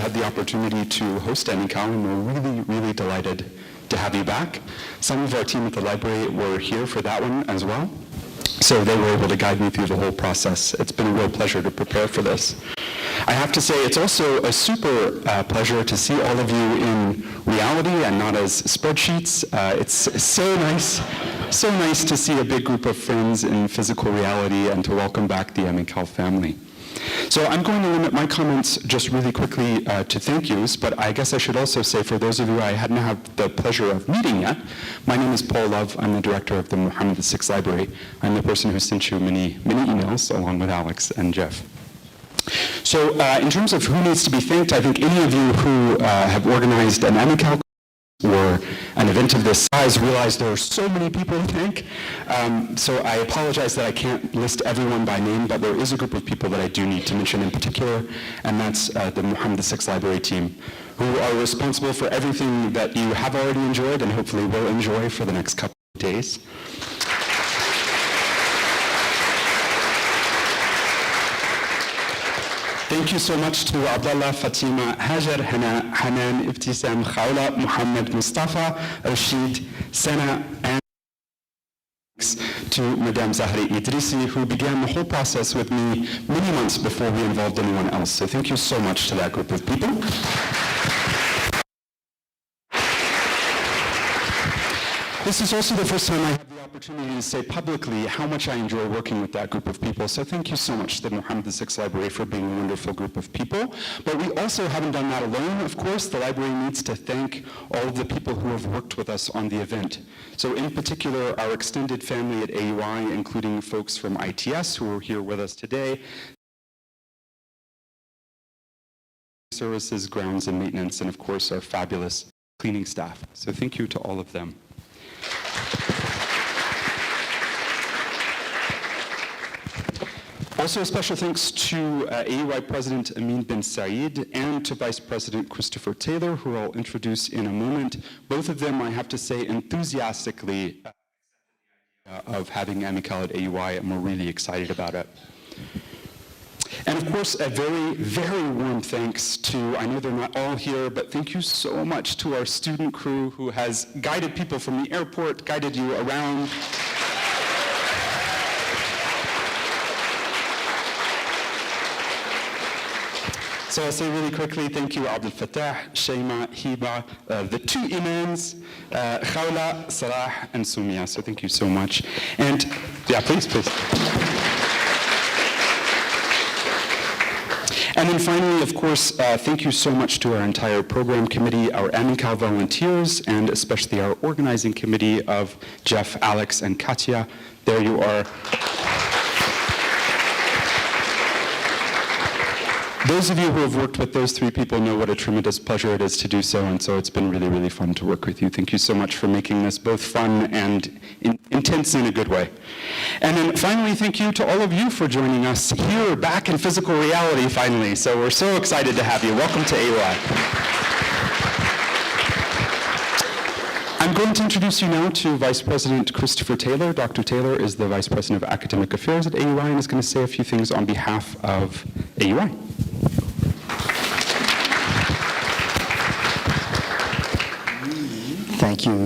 had the opportunity to host AMICAL, and we're really, really delighted to have you back. Some of our team at the library were here for that one as well, so they were able to guide me through the whole process. It's been a real pleasure to prepare for this. I have to say, it's also a super pleasure to see all of you in reality and not as spreadsheets. It's so nice to see a big group of friends in physical reality and to welcome back the AMICAL family. So I'm going to limit my comments just really quickly to thank yous, but I guess I should also say, for those of you I hadn't had the pleasure of meeting yet, my name is Paul Love. I'm the director of the Mohammed VI Library. I'm the person who sent you many emails, along with Alex and Jeff. So in terms of who needs to be thanked, I think any of you who have organized an AMICAL or an event of this size realize there are so many people to thank. So I apologize that I can't list everyone by name, but there is a group of people that I do need to mention in particular, and that's the Mohammed VI Library team, who are responsible for everything that you have already enjoyed and hopefully will enjoy for the next couple of days. Thank you so much to Abdullah, Fatima, Hajar, Hana, Hanan, Ibtisam, Khawla, Muhammad, Mustafa, Rashid, Sana, and to Madame Zahri Idrisi, who began the whole process with me many months before we involved anyone else. So thank you so much to that group of people. This is also the first time I have the opportunity to say publicly how much I enjoy working with that group of people. So thank you so much to the Mohammed VI Library for being a wonderful group of people. But we also haven't done that alone, of course. The library needs to thank all of the people who have worked with us on the event. So in particular, our extended family at AUI, including folks from ITS who are here with us today, services, grounds, and maintenance, and of course our fabulous cleaning staff. So thank you to all of them. Also, a special thanks to AUI President Amin bin Saeed and to Vice President Christopher Taylor, who I'll introduce in a moment. Both of them, I have to say, enthusiastically of having AMICAL at AUI, and we're really excited about it. And of course, a very, very warm thanks to, I know they're not all here, but thank you so much to our student crew who has guided people from the airport, guided you around. So I'll say really quickly, thank you, Abdul Fattah, Shayma, Hiba, the two imams, Khawla, Salah, and Sumia. So thank you so much. And yeah, please. And then finally, of course, thank you so much to our entire program committee, our AMICAL volunteers, and especially our organizing committee of Jeff, Alex, and Katya. There you are. Those of you who have worked with those three people know what a tremendous pleasure it is to do so, and so it's been really, really fun to work with you. Thank you so much for making this both fun and intense in a good way. And then finally, thank you to all of you for joining us here back in physical reality finally. So we're so excited to have you. Welcome to AUI. I'm going to introduce you now to Vice President Christopher Taylor. Dr. Taylor is the Vice President of Academic Affairs at AUI and is going to say a few things on behalf of AUI.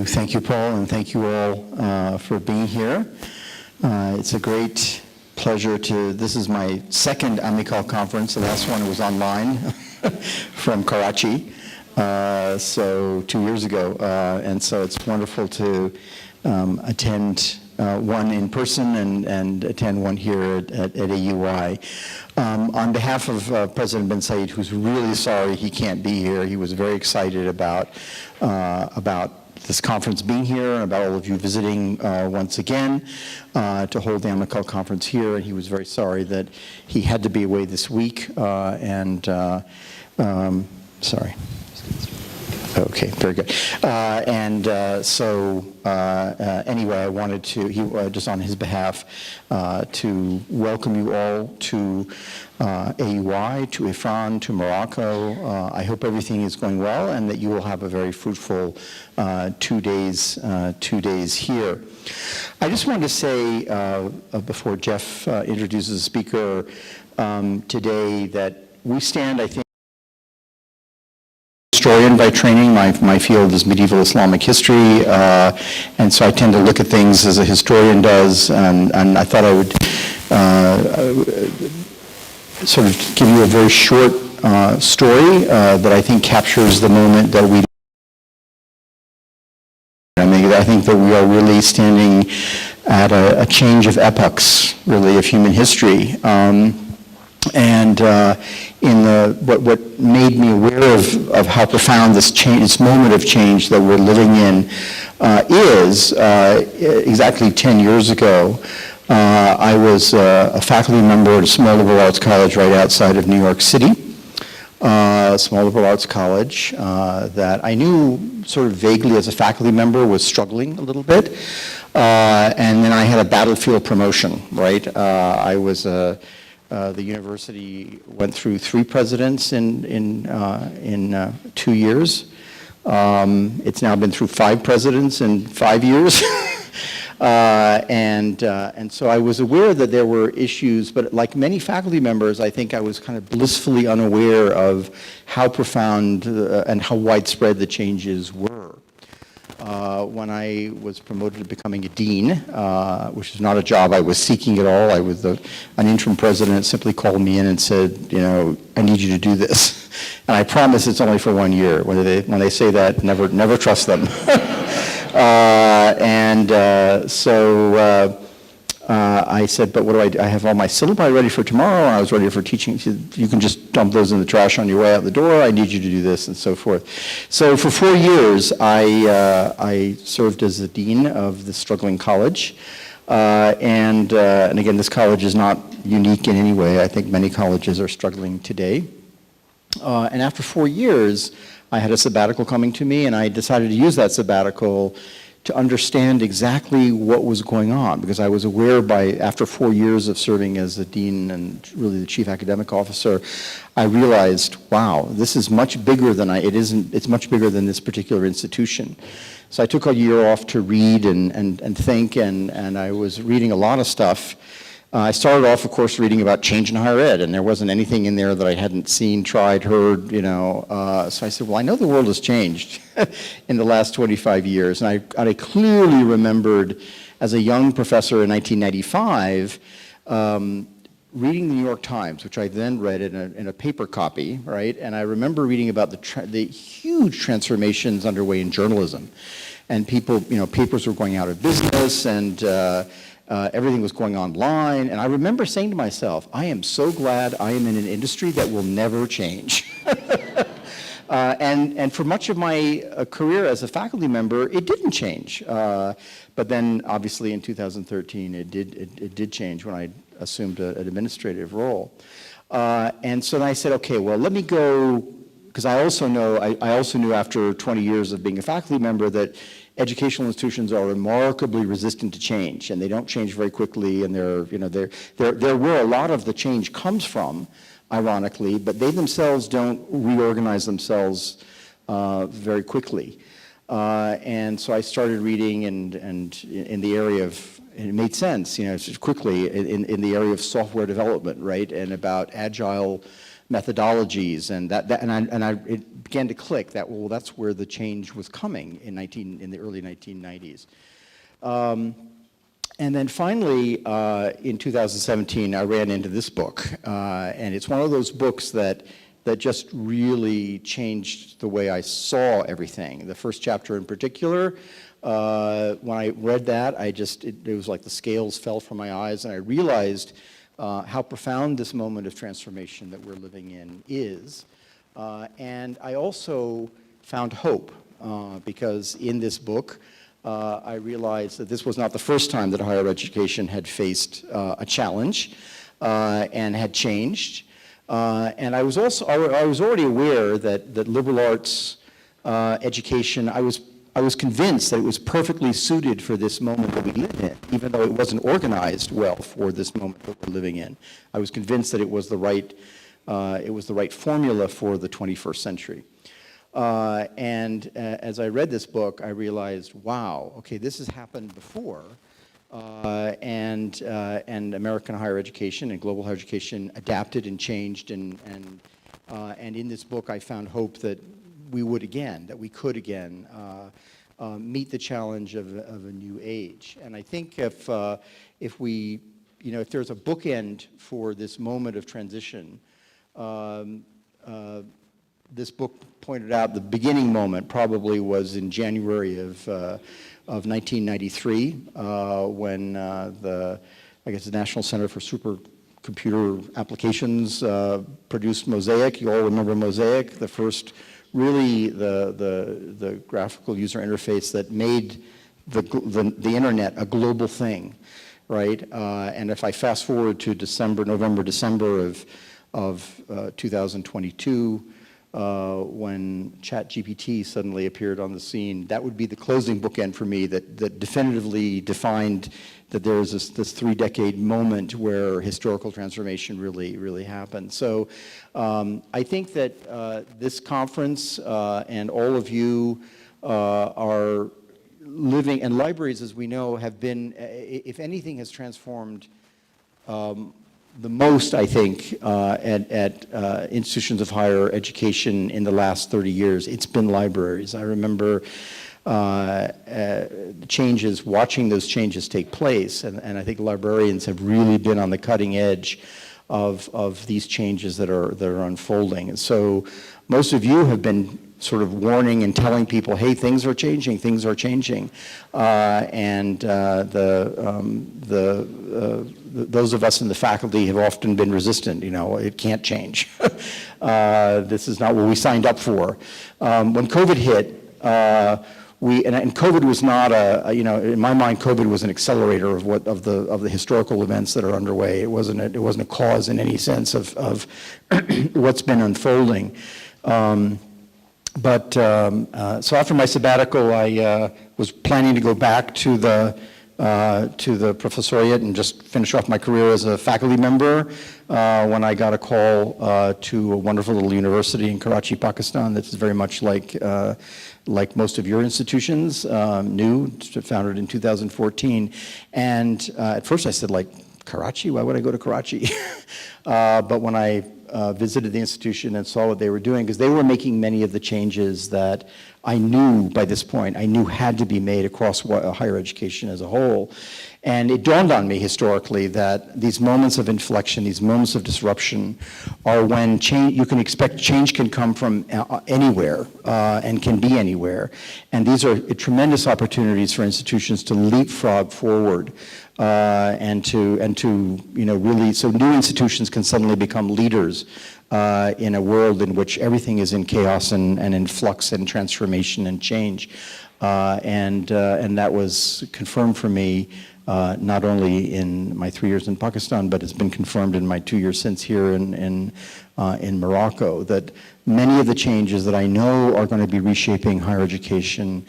Thank you, Paul, and thank you all for being here. It's a great pleasure this is my second AMICAL conference. The last one was online from Karachi, so 2 years ago, and so it's wonderful to attend one in person and attend one here at AUI. On behalf of President bin Saeed, who's really sorry he can't be here, he was very excited about this conference being here and about all of you visiting once again to hold the AMICAL conference here. And he was very sorry that he had to be away this week. Sorry. Okay, very good. Anyway, I wanted to, just on his behalf, to welcome you all to AUI, to Ifrane, to Morocco. I hope everything is going well and that you will have a very fruitful 2 days here. I just wanted to say, before Jeff introduces the speaker today, that we stand, I think, historian by training. My field is medieval Islamic history, and so I tend to look at things as a historian does, and I thought I would sort of give you a very short story that I think captures the moment that we. I think that we are really standing at a change of epochs, really, of human history. What made me aware of how profound this change, this moment of change that we're living in is exactly 10 years ago. I was a faculty member at a small liberal arts college right outside of New York City. Small liberal arts college that I knew sort of vaguely as a faculty member was struggling a little bit. And then I had a battlefield promotion, right? The university went through 3 presidents in 2 years. It's now been through 5 presidents in 5 years. And so I was aware that there were issues, but like many faculty members, I think I was kind of blissfully unaware of how profound and how widespread the changes were. When I was promoted to becoming a dean, which is not a job I was seeking at all, an interim president simply called me in and said, you know, I need you to do this. And I promise it's only for 1 year. When they say that, never trust them. So I said, but what do I do? I have all my syllabi ready for tomorrow, and I was ready for teaching. He said, you can just dump those in the trash on your way out the door. I need you to do this, and so forth. So for 4 years, I served as the dean of the struggling college. And again, this college is not unique in any way. I think many colleges are struggling today. And after 4 years, I had a sabbatical coming to me, and I decided to use that sabbatical to understand exactly what was going on, because I was aware after 4 years of serving as the dean and really the chief academic officer, I realized, wow, this is much bigger than it's much bigger than this particular institution. So I took a year off to read and think, and I was reading a lot of stuff. I started off, of course, reading about change in higher ed, and there wasn't anything in there that I hadn't seen, tried, heard, you know. So I said, well, I know the world has changed in the last 25 years. And I clearly remembered, as a young professor in 1995, reading the New York Times, which I then read in a paper copy, right? And I remember reading about the huge transformations underway in journalism. And people, you know, papers were going out of business, and everything was going online, and I remember saying to myself, I am so glad I am in an industry that will never change. And for much of my career as a faculty member, it didn't change. But then, obviously, in 2013, it did change when I assumed an administrative role. And so then I said, okay, well, let me go, because I also knew after 20 years of being a faculty member that educational institutions are remarkably resistant to change, and they don't change very quickly, and they're where a lot of the change comes from, ironically, but they themselves don't reorganize themselves very quickly. And so I started reading, and in the area of, and it made sense, you know, just quickly, in the area of software development, right, and about agile methodologies, and it began to click that, well, that's where the change was coming in the early 1990s. And then finally, in 2017, I ran into this book, and it's one of those books that just really changed the way I saw everything. The first chapter in particular, when I read that, it was like the scales fell from my eyes, and I realized how profound this moment of transformation that we're living in is. And I also found hope, because in this book, I realized that this was not the first time that higher education had faced a challenge and had changed. And I was already aware that liberal arts education, I was convinced that it was perfectly suited for this moment that we live in, even though it wasn't organized well for this moment that we're living in. I was convinced that it was the right formula for the 21st century. And as I read this book, I realized, wow, okay, this has happened before, and American higher education and global higher education adapted and changed, and in this book I found hope that we would again, that we could again meet the challenge of a new age. And I think if we, if there's a bookend for this moment of transition, this book pointed out the beginning moment probably was in January of 1993 when the National Center for Supercomputer Applications produced Mosaic. You all remember Mosaic, the first really the graphical user interface that made the internet a global thing, right? And if I fast forward to November, December of 2022, when ChatGPT suddenly appeared on the scene, that would be the closing bookend for me that definitively defined that there was this 3-decade moment where historical transformation really happened. So I think that this conference and all of you are living, and libraries, as we know, have been, if anything has transformed the most, I think, at institutions of higher education in the last 30 years, it's been libraries. I remember changes, watching those changes take place, and I think librarians have really been on the cutting edge of these changes that are unfolding. And so most of you have been sort of warning and telling people, hey, things are changing, those of us in the faculty have often been resistant. It can't change. This is not what we signed up for. When COVID hit, and COVID was not in my mind, COVID was an accelerator of the historical events that are underway. It wasn't a cause in any sense of what's been unfolding. So after my sabbatical, I was planning to go back to the professoriate and just finish off my career as a faculty member when I got a call to a wonderful little university in Karachi, Pakistan that's very much like most of your institutions, new, founded in 2014. And at first I said, Karachi? Why would I go to Karachi? But when I visited the institution and saw what they were doing, because they were making many of the changes that I knew by this point, had to be made across higher education as a whole. And it dawned on me historically that these moments of inflection, these moments of disruption are when you can expect change can come from anywhere and can be anywhere. And these are tremendous opportunities for institutions to leapfrog forward and to really, so new institutions can suddenly become leaders in a world in which everything is in chaos and in flux and transformation and change. And that was confirmed for me not only in my 3 years in Pakistan, but it's been confirmed in my 2 years since here in Morocco, that many of the changes that I know are going to be reshaping higher education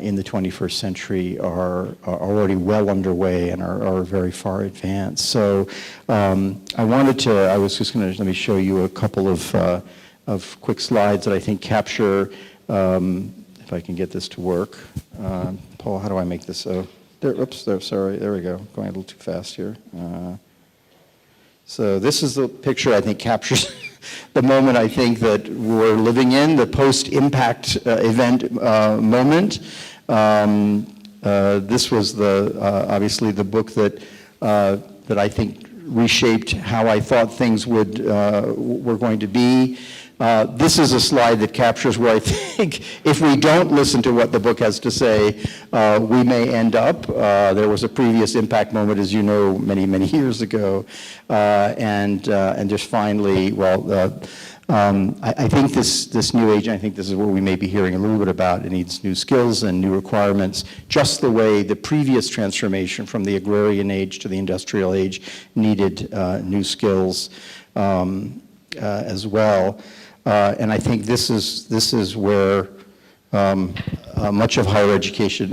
in the 21st century are already well underway and are very far advanced. So I was just going to, let me show you a couple of quick slides that I think capture, if I can get this to work. Paul, how do I make this so? Sorry, there we go, going a little too fast here. So this is the picture I think captures the moment I think that we're living in, the post-impact event moment. This was obviously the book that I think reshaped how I thought things were going to be. This is a slide that captures where I think if we don't listen to what the book has to say, we may end up. There was a previous impact moment, as you know, many years ago. And just finally, I think this new age, I think this is what we may be hearing a little bit about. It needs new skills and new requirements, just the way the previous transformation from the agrarian age to the industrial age needed new skills as well. And I think this is where much of higher education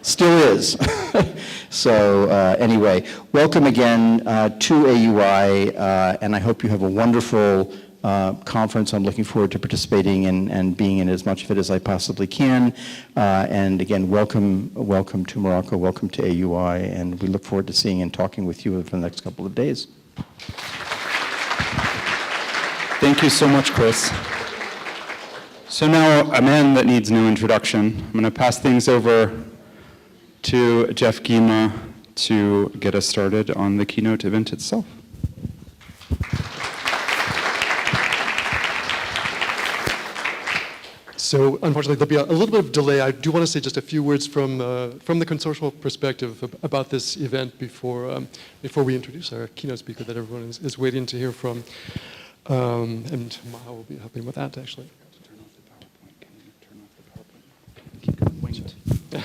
still is. So anyway, welcome again to AUI, and I hope you have a wonderful conference. I'm looking forward to participating and being in as much of it as I possibly can. And again, welcome to Morocco, welcome to AUI, and we look forward to seeing and talking with you for the next couple of days. Thank you so much, Chris. So now a man that needs no introduction. I'm going to pass things over to Jeff Gima to get us started on the keynote event itself. So unfortunately, there'll be a little bit of delay. I do want to say just a few words from the consortial perspective about this event before we introduce our keynote speaker that everyone is waiting to hear from. And Maha will be helping with that, actually. Turn off the PowerPoint. Keep going.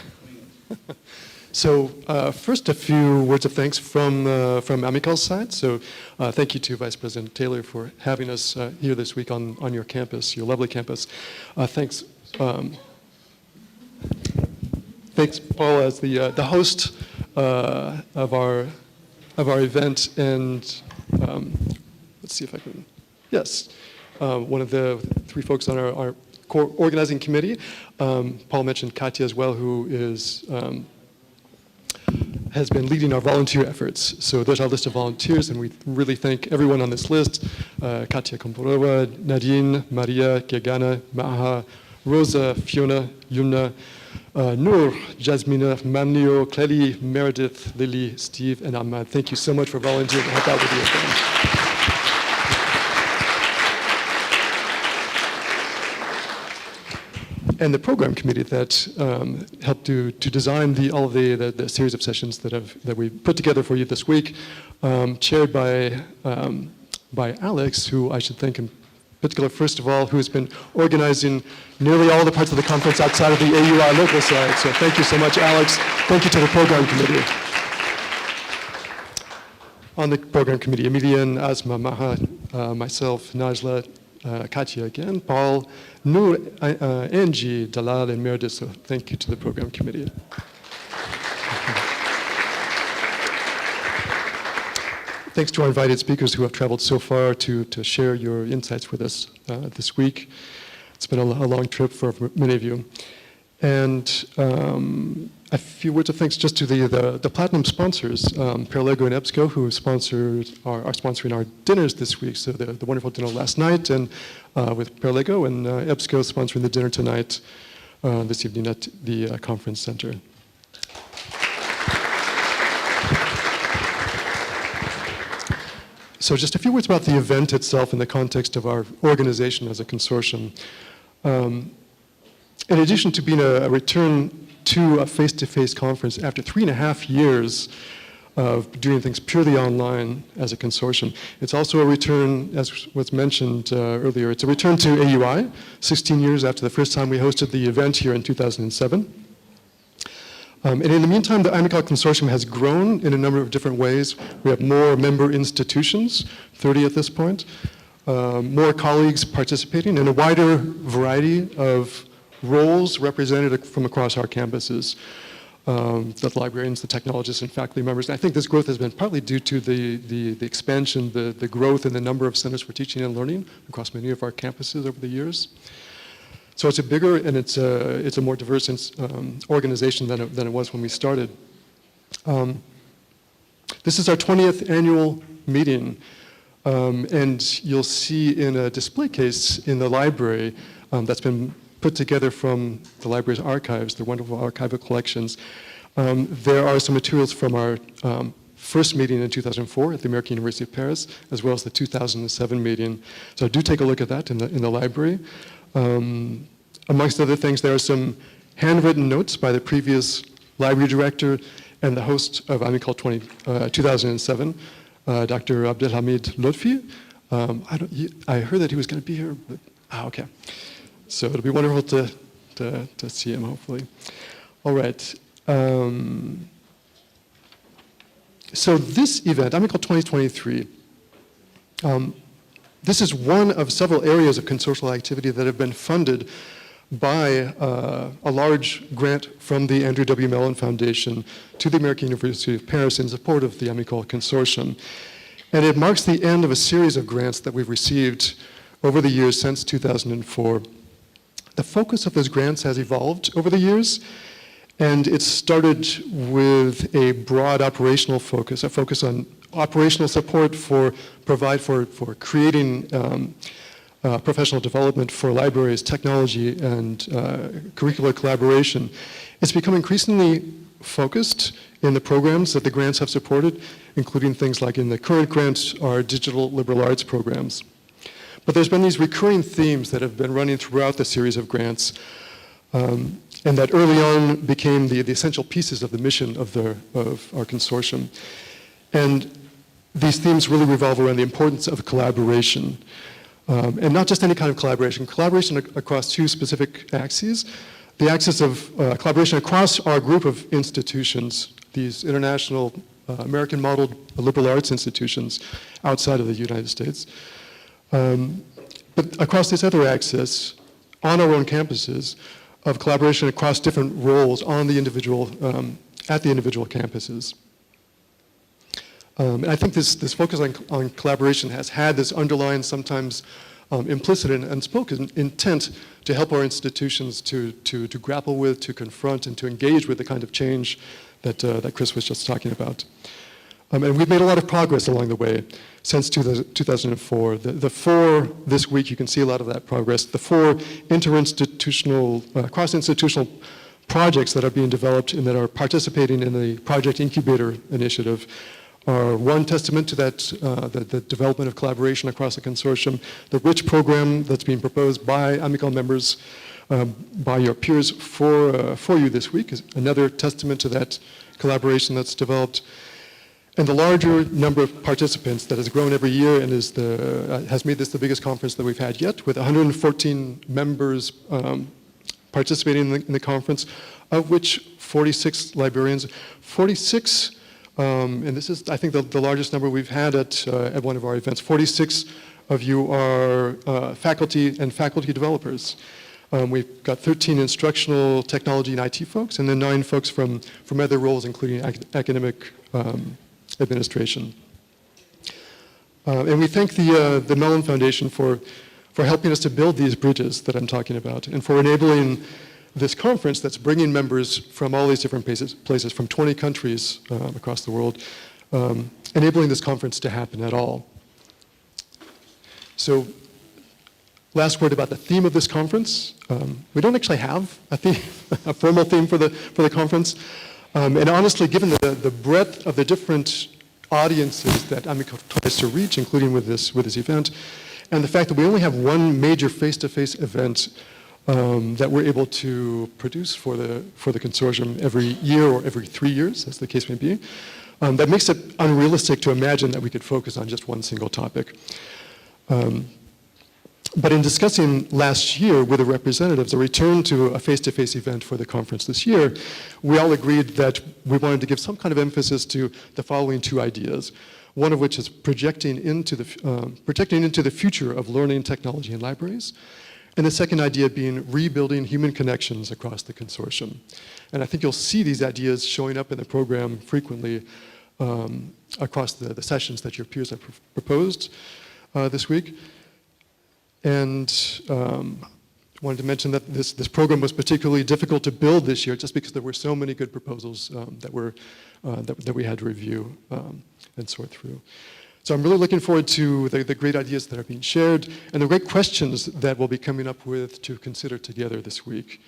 So first, a few words of thanks from AMICAL's side. So thank you to Vice President Taylor for having us here this week on your campus, your lovely campus. Thanks, thanks, Paul, as the host of our event, and let's see if I can. Yes, one of the three folks on our core organizing committee. Paul mentioned Katya as well, who is. Has been leading our volunteer efforts. So there's our list of volunteers, and we really thank everyone on this list. Katya Komporova, Nadine, Maria, Gegana, Maha, Rosa, Fiona, Yumna, Noor, Jasmina, Manlio, Cleli, Meredith, Lily, Steve, and Ahmad. Thank you so much for volunteering to help out with the event. And the program committee that helped to design all of the series of sessions that we put together for you this week, chaired by Alex, who I should thank in particular, first of all, who has been organizing nearly all the parts of the conference outside of the AUI local side. So thank you so much, Alex. Thank you to the program committee. On the program committee, Emilian, Asma, Maha, myself, Najla, Katya again, Paul, Noor, Angie, Dalal, and Meredith. So thank you to the program committee. Thanks to our invited speakers who have traveled so far to share your insights with us this week. It's been a long trip for many of you. And a few words of thanks just to the platinum sponsors, Paralego and EBSCO, who are sponsoring our dinners this week. So the wonderful dinner last night, and with Paralego, and EBSCO sponsoring the dinner tonight, this evening at the conference center. So just a few words about the event itself in the context of our organization as a consortium. In addition to being a return to a face-to-face conference after 3.5 years of doing things purely online as a consortium, it's also a return, as was mentioned earlier, it's a return to AUI, 16 years after the first time we hosted the event here in 2007. And in the meantime, the AMICAL Consortium has grown in a number of different ways. We have more member institutions, 30 at this point, more colleagues participating, and a wider variety of roles represented from across our campuses, the librarians, the technologists, and faculty members. And I think this growth has been partly due to the expansion, the growth in the number of centers for teaching and learning across many of our campuses over the years. So it's a bigger and it's a more diverse organization than it was when we started. This is our 20th annual meeting, and you'll see in a display case in the library that's been put together from the library's archives, the wonderful archival collections. There are some materials from our first meeting in 2004 at the American University of Paris, as well as the 2007 meeting. So do take a look at that in the library. Amongst other things, there are some handwritten notes by the previous library director and the host of AMICAL 2007, Dr. Abdelhamid Lotfi. I heard that he was going to be here, but, okay. So it'll be wonderful to see him, hopefully. All right. So this event, AMICAL 2023, this is one of several areas of consortial activity that have been funded by a large grant from the Andrew W. Mellon Foundation to the American University of Paris in support of the AMICAL Consortium. And it marks the end of a series of grants that we've received over the years since 2004. The focus of those grants has evolved over the years, and it started with a broad operational focus, a focus on operational support for creating professional development for libraries, technology, and curricular collaboration, it's become increasingly focused in the programs that the grants have supported, including things like in the current grants, our digital liberal arts programs. But there's been these recurring themes that have been running throughout the series of grants, and that early on became the essential pieces of the mission of our consortium. And these themes really revolve around the importance of collaboration. And not just any kind of collaboration across two specific axes. The axis of collaboration across our group of institutions, these international American-modeled liberal arts institutions outside of the United States. But across this other axis, on our own campuses, of collaboration across different roles on the individual, at the individual campuses. And I think this focus on collaboration has had this underlying, sometimes implicit and unspoken intent to help our institutions to grapple with, to confront, and to engage with the kind of change that Chris was just talking about. And we've made a lot of progress along the way since 2004. The four, this week you can see a lot of that progress, the four interinstitutional, cross-institutional projects that are being developed and that are participating in the Project Incubator initiative are one testament to that, the development of collaboration across the consortium. The RICH program that's being proposed by AMICAL members, by your peers for you this week is another testament to that collaboration that's developed. And the larger number of participants that has grown every year and has made this the biggest conference that we've had yet, with 114 members participating in the conference, of which 46 librarians. 46, and this is, I think, the largest number we've had at one of our events. 46 of you are faculty and faculty developers. We've got 13 instructional technology and IT folks, and then 9 folks from other roles, including academic administration. And we thank the Mellon Foundation for helping us to build these bridges that I'm talking about, and for enabling this conference that's bringing members from all these different places from 20 countries across the world, enabling this conference to happen at all. So, last word about the theme of this conference. We don't actually have a theme, a formal theme for the conference. And honestly, given the breadth of the different audiences that AMICAL tries to reach, including with this event, and the fact that we only have one major face-to-face event that we're able to produce for the consortium every year or every 3 years, as the case may be, that makes it unrealistic to imagine that we could focus on just one single topic. But in discussing last year with the representatives, a return to a face-to-face event for the conference this year, we all agreed that we wanted to give some kind of emphasis to the following 2 ideas. One of which is projecting into the future of learning, technology, and libraries. And the second idea being rebuilding human connections across the consortium. And I think you'll see these ideas showing up in the program frequently across the sessions that your peers have proposed this week. And wanted to mention that this program was particularly difficult to build this year just because there were so many good proposals that we had to review and sort through. So I'm really looking forward to the great ideas that are being shared and the great questions that we'll be coming up with to consider together this week.